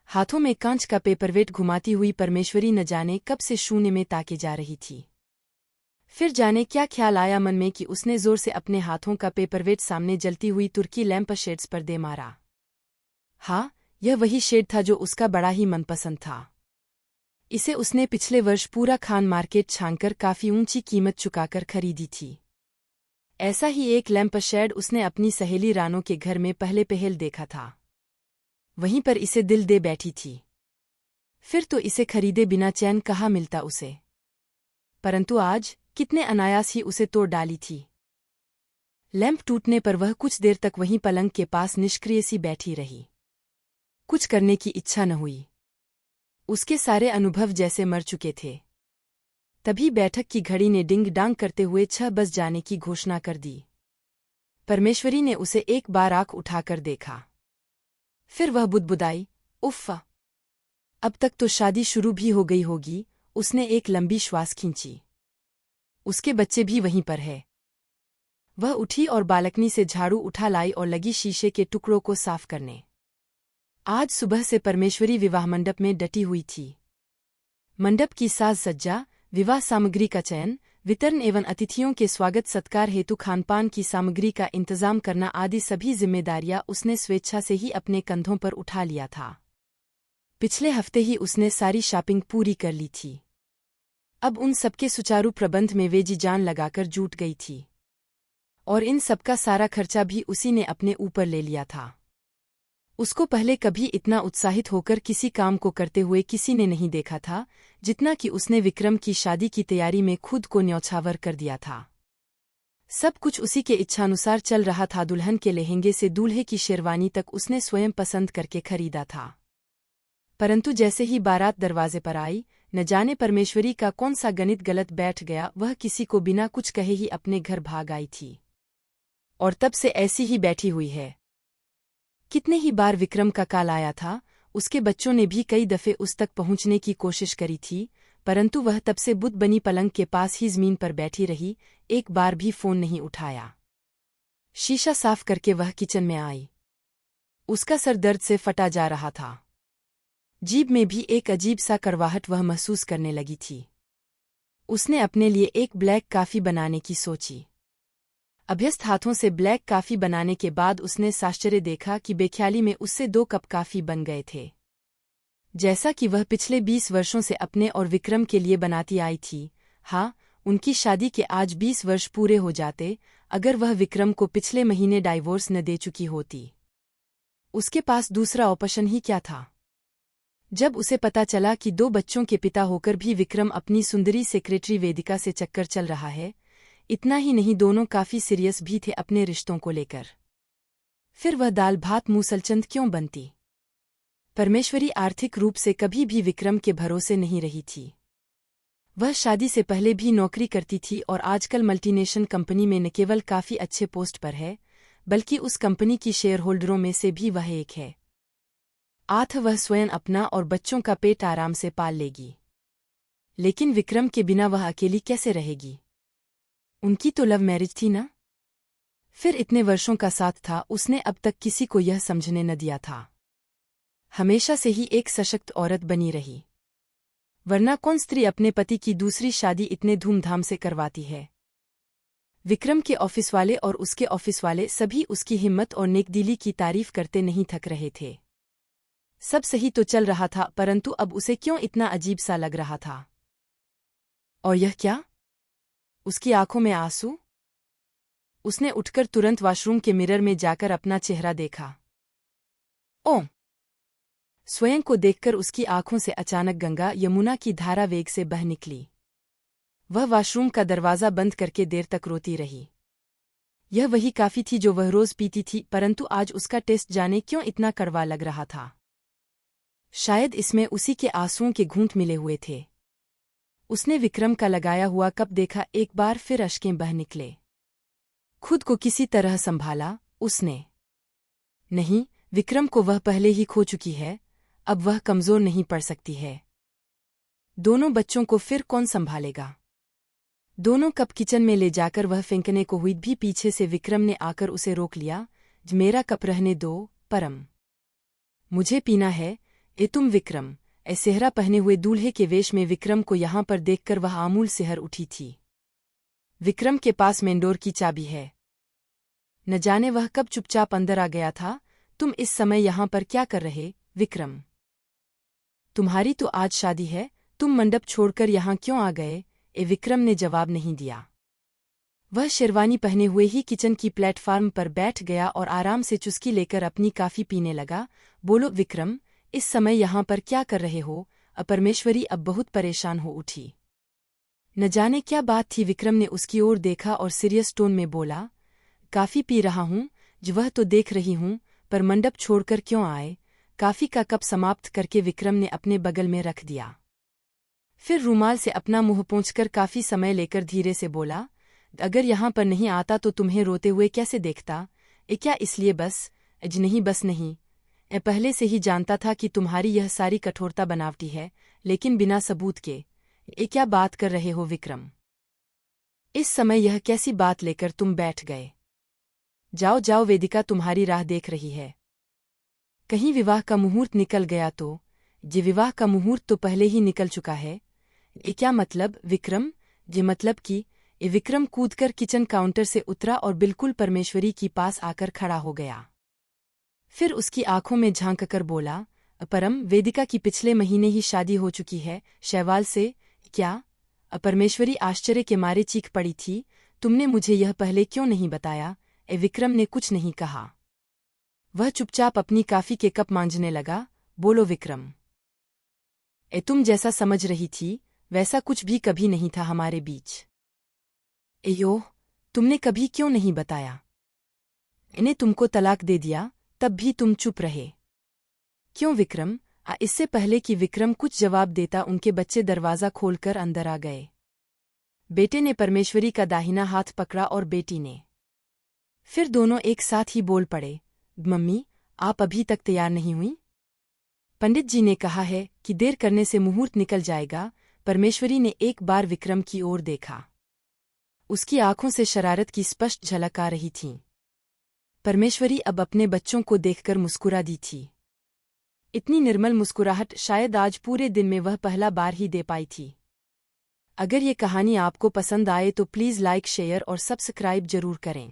हाथों में कांच का पेपरवेट घुमाती हुई परमेश्वरी न जाने कब से शून्य में ताके जा रही थी। फिर जाने क्या ख्याल आया मन में कि उसने जोर से अपने हाथों का पेपरवेट सामने जलती हुई तुर्की लैंप शेड्स पर दे मारा। हाँ, यह वही शेड था जो उसका बड़ा ही मनपसंद था। इसे उसने पिछले वर्ष पूरा खान मार्केट छानकर काफी ऊंची कीमत चुकाकर खरीदी थी। ऐसा ही एक लैंप शेड उसने अपनी सहेली रानो के घर में पहले पहल देखा था। वहीं पर इसे दिल दे बैठी थी। फिर तो इसे खरीदे बिना चैन कहाँ मिलता उसे। परंतु आज कितने अनायास ही उसे तोड़ डाली थी। लैंप टूटने पर वह कुछ देर तक वहीं पलंग के पास निष्क्रिय सी बैठी रही। कुछ करने की इच्छा न हुई। उसके सारे अनुभव जैसे मर चुके थे। तभी बैठक की घड़ी ने डिंग डांग करते हुए 6 बज जाने की घोषणा कर दी। परमेश्वरी ने उसे एक बार आंख उठाकर देखा। फिर वह बुदबुदाई, उफ़्फ़, अब तक तो शादी शुरू भी हो गई होगी। उसने एक लंबी श्वास खींची। उसके बच्चे भी वहीं पर है। वह उठी और बालकनी से झाड़ू उठा लाई और लगी शीशे के टुकड़ों को साफ करने। आज सुबह से परमेश्वरी विवाह मंडप में डटी हुई थी। मंडप की साज सज्जा, विवाह सामग्री का चयन, वितरण एवं अतिथियों के स्वागत सत्कार हेतु खानपान की सामग्री का इंतजाम करना आदि सभी जिम्मेदारियां उसने स्वेच्छा से ही अपने कंधों पर उठा लिया था। पिछले हफ्ते ही उसने सारी शॉपिंग पूरी कर ली थी। अब उन सबके सुचारू प्रबंध में वे जी जान लगाकर जुट गई थी। और इन सबका सारा खर्चा भी उसी ने अपने ऊपर ले लिया था। उसको पहले कभी इतना उत्साहित होकर किसी काम को करते हुए किसी ने नहीं देखा था, जितना कि उसने विक्रम की शादी की तैयारी में खुद को न्यौछावर कर दिया था। सब कुछ उसी के इच्छानुसार चल रहा था। दुल्हन के लहंगे से दूल्हे की शेरवानी तक उसने स्वयं पसंद करके खरीदा था। परंतु जैसे ही बारात दरवाजे पर आई, न जाने परमेश्वरी का कौन सा गणित गलत बैठ गया। वह किसी को बिना कुछ कहे ही अपने घर भाग आई थी। और तब से ऐसी ही बैठी हुई है। कितने ही बार विक्रम का कॉल आया था। उसके बच्चों ने भी कई दफे उस तक पहुंचने की कोशिश करी थी, परंतु वह तब से बुत बनी पलंग के पास ही जमीन पर बैठी रही। एक बार भी फोन नहीं उठाया। शीशा साफ करके वह किचन में आई। उसका सर दर्द से फटा जा रहा था। जीभ में भी एक अजीब सा कड़वाहट वह महसूस करने लगी थी। उसने अपने लिए एक ब्लैक कॉफी बनाने की सोची। अभ्यस्त हाथों से ब्लैक कॉफी बनाने के बाद उसने साश्चर्य देखा कि बेख्याली में उससे 2 कप कॉफी बन गए थे, जैसा कि वह पिछले 20 वर्षों से अपने और विक्रम के लिए बनाती आई थी। हाँ, उनकी शादी के आज 20 वर्ष पूरे हो जाते, अगर वह विक्रम को पिछले महीने डाइवोर्स न दे चुकी होती। उसके पास दूसरा ऑप्शन ही क्या था। जब उसे पता चला कि 2 बच्चों के पिता होकर भी विक्रम अपनी सुंदरी सेक्रेटरी वेदिका से चक्कर चल रहा है, इतना ही नहीं दोनों काफी सीरियस भी थे अपने रिश्तों को लेकर, फिर वह दाल भात मूसलचंद क्यों बनती। परमेश्वरी आर्थिक रूप से कभी भी विक्रम के भरोसे नहीं रही थी। वह शादी से पहले भी नौकरी करती थी और आजकल मल्टीनेशनल कंपनी में न केवल काफी अच्छे पोस्ट पर है, बल्कि उस कंपनी की शेयर होल्डरों में से भी वह एक है। वह स्वयं अपना और बच्चों का पेट आराम से पाल लेगी। लेकिन विक्रम के बिना वह अकेली कैसे रहेगी। उनकी तो लव मैरिज थी ना। फिर इतने वर्षों का साथ था, उसने अब तक किसी को यह समझने न दिया था। हमेशा से ही एक सशक्त औरत बनी रही, वरना कौन स्त्री अपने पति की दूसरी शादी इतने धूमधाम से करवाती है। विक्रम के ऑफिस वाले और उसके ऑफिस वाले सभी उसकी हिम्मत और नेकदिली की तारीफ करते नहीं थक रहे थे। सब सही तो चल रहा था, परंतु अब उसे क्यों इतना अजीब सा लग रहा था। और यह क्या, उसकी आंखों में आंसू। उसने उठकर तुरंत वॉशरूम के मिरर में जाकर अपना चेहरा देखा। ओह! स्वयं को देखकर उसकी आंखों से अचानक गंगा यमुना की धारा वेग से बह निकली। वह वॉशरूम का दरवाजा बंद करके देर तक रोती रही। यह वही काफी थी जो वह रोज पीती थी, परंतु आज उसका टेस्ट जाने क्यों इतना कड़वा लग रहा था। शायद इसमें उसी के आंसुओं के घूंट मिले हुए थे। उसने विक्रम का लगाया हुआ कप देखा। एक बार फिर अश्कें बह निकले। खुद को किसी तरह संभाला उसने। नहीं, विक्रम को वह पहले ही खो चुकी है, अब वह कमजोर नहीं पड़ सकती है। दोनों बच्चों को फिर कौन संभालेगा। दोनों कप किचन में ले जाकर वह फेंकने को हुई भी पीछे से विक्रम ने आकर उसे रोक लिया। मेरा कप रहने दो परम, मुझे पीना है। ए तुम विक्रम! ए सेहरा पहने हुए दूल्हे के वेश में विक्रम को यहाँ पर देखकर वह आमूल सिहर उठी थी। विक्रम के पास मेंडोर की चाबी है। न जाने वह कब चुपचाप अंदर आ गया था। तुम इस समय यहाँ पर क्या कर रहे, विक्रम? तुम्हारी तो आज शादी है, तुम मंडप छोड़कर यहाँ क्यों आ गए? ए विक्रम ने जवाब नहीं दिया। वह शेरवानी पहने हुए ही किचन की प्लेटफार्म पर बैठ गया और आराम से चुस्की लेकर अपनी कॉफी पीने लगा। बोलो विक्रम, इस समय यहाँ पर क्या कर रहे हो? परमेश्वरी अब बहुत परेशान हो उठी। न जाने क्या बात थी। विक्रम ने उसकी ओर देखा और सीरियस टोन में बोला, काफी पी रहा हूँ, जो वह तो देख रही हूँ, पर मंडप छोड़कर क्यों आए? काफी का कप समाप्त करके विक्रम ने अपने बगल में रख दिया। फिर रूमाल से अपना मुंह पोंछकर काफी समय लेकर धीरे से बोला, अगर यहाँ पर नहीं आता तो तुम्हें रोते हुए कैसे देखता? क्या इसलिए बस? नहीं, बस नहीं। पहले से ही जानता था कि तुम्हारी यह सारी कठोरता बनावटी है, लेकिन बिना सबूत के। क्या बात कर रहे हो विक्रम? इस समय यह कैसी बात लेकर तुम बैठ गए? जाओ जाओ, वेदिका तुम्हारी राह देख रही है। कहीं विवाह का मुहूर्त निकल गया तो? ये विवाह का मुहूर्त तो पहले ही निकल चुका है। क्या मतलब विक्रम? ये मतलब कि विक्रम कूदकर किचन काउंटर से उतरा और बिल्कुल परमेश्वरी की पास आकर खड़ा हो गया। फिर उसकी आंखों में झांककर बोला, परम, वेदिका की पिछले महीने ही शादी हो चुकी है शैवाल से। क्या? परमेश्वरी आश्चर्य के मारे चीख पड़ी थी। तुमने मुझे यह पहले क्यों नहीं बताया? विक्रम ने कुछ नहीं कहा। वह चुपचाप अपनी कॉफी के कप मांजने लगा। बोलो विक्रम, तुम जैसा समझ रही थी वैसा कुछ भी कभी नहीं था हमारे बीच। यो, तुमने कभी क्यों नहीं बताया? इन्हें तुमको तलाक दे दिया तब भी तुम चुप रहे। क्यों विक्रम? इससे पहले कि विक्रम कुछ जवाब देता उनके बच्चे दरवाज़ा खोलकर अंदर आ गए। बेटे ने परमेश्वरी का दाहिना हाथ पकड़ा और बेटी ने। फिर दोनों एक साथ ही बोल पड़े, मम्मी, आप अभी तक तैयार नहीं हुई? पंडित जी ने कहा है कि देर करने से मुहूर्त निकल जाएगा। परमेश्वरी ने एक बार विक्रम की ओर देखा। उसकी आंखों से शरारत की स्पष्ट झलक आ रही थी। परमेश्वरी अब अपने बच्चों को देखकर मुस्कुरा दी थी। इतनी निर्मल मुस्कुराहट शायद आज पूरे दिन में वह पहला बार ही दे पाई थी। अगर ये कहानी आपको पसंद आए तो प्लीज़ लाइक, शेयर और सब्सक्राइब जरूर करें।